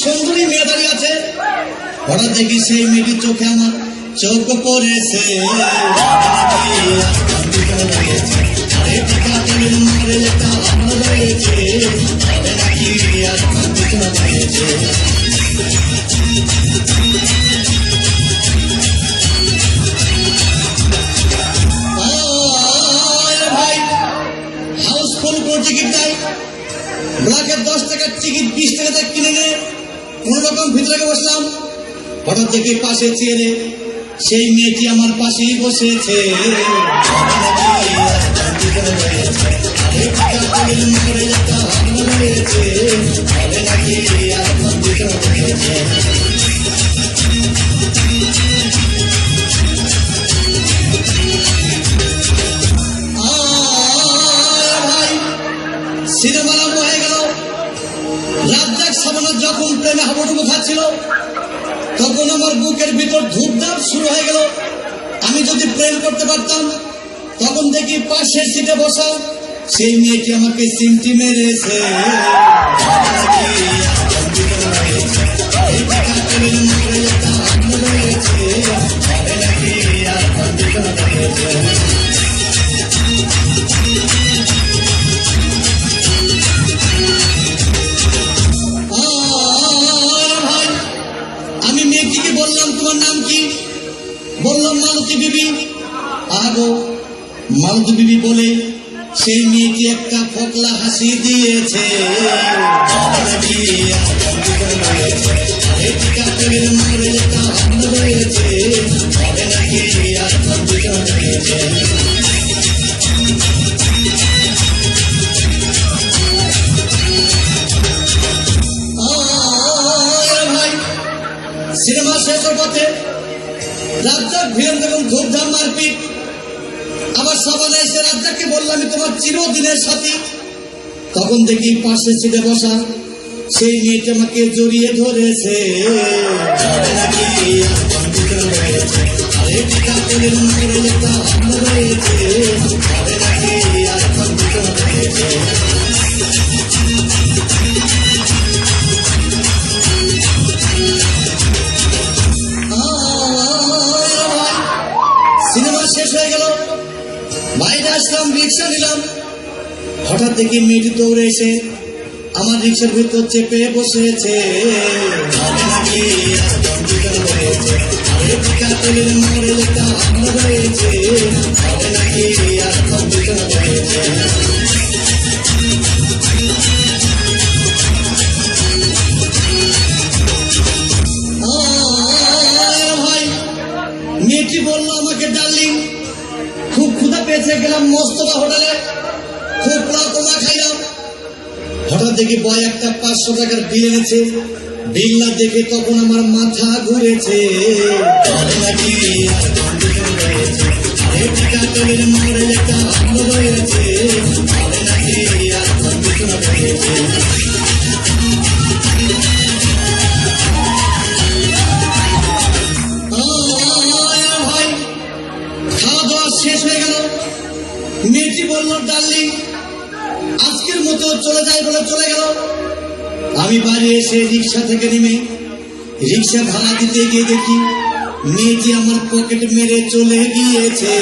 সুন্দরী মেয়ে দাঁড়িয়ে আছে। হঠাৎ দেখি সেই মেয়েটির চোখে আমার চোখ পড়েছে। ভাই হাউসফুল কোন টিকিট নাই, ব্ল্যাকের 10 টাকার টিকিট 20 টাকাতে কিনে নে কোন রকম ভিতরে বসলাম। হঠাৎ দেখি পাশে চেয়ারে সেই মেয়েটি আমার পাশেই বসেছে। সিনেমা আরম্ভ হয়ে গেল। রাজ্জাক সাবানার যখন প্রেমে হাবুডুবু খাচ্ছিল তখন আমার বুকের ভিতর ধূপধাপ শুরু হয়ে গেল। আমি যদি প্রেম করতে পারতাম। তখন দেখি পাশের সিটে বসা সেই মেয়েটি আমাকে সিমটি মেরেছে। মেয়েটিকে বললাম তোমার নাম কি? বললাম মালতী বিবি। আগো মালতী বিবি বলে সেই মেয়েটি একটা ফোকলা হাসি দিয়েছে। সিনেমা শেষের পথে রাজ্জাক ভিলেন যখন ধূপধাম মারপিট, আবার সাবানা এসে রাজ্জাককে বললাম আমি তোমার চিরদিনের সাথী। তখন দেখি পাশের সিটে বসা সেই মেয়েটি আমাকে জড়িয়ে ধরেছে। সিনেমা শেষ হয়ে গেল, বাইরে আসলাম, রিক্সা নিলাম। হঠাৎ দেখি মেয়েটি দৌড়ে এসে আমার রিক্সার ভিতর চেপে বসেছে। মেয়েটি বললো আমাকে ডার্লিং খুব ক্ষুধা পেয়েছে, গেলাম মোস্তফা হোটেলে খুব পোড়া খাইলাম। হঠাৎ দেখি বয় একটা 500 টাকার বিল এনেছে। বিল না দেখে তখন আমার মাথা ঘুরেছে। শেষ হয়ে গেল। মেয়েটি বলল ডার্লিং আজকের মতো চলে যায় বলে চলে গেল। আমি বাড়ি এসে রিক্সা থেকে নেমে রিক্সা ভাড়া দিতে গিয়ে দেখি মেয়েটি আমার পকেট মেরে চলে গিয়েছে।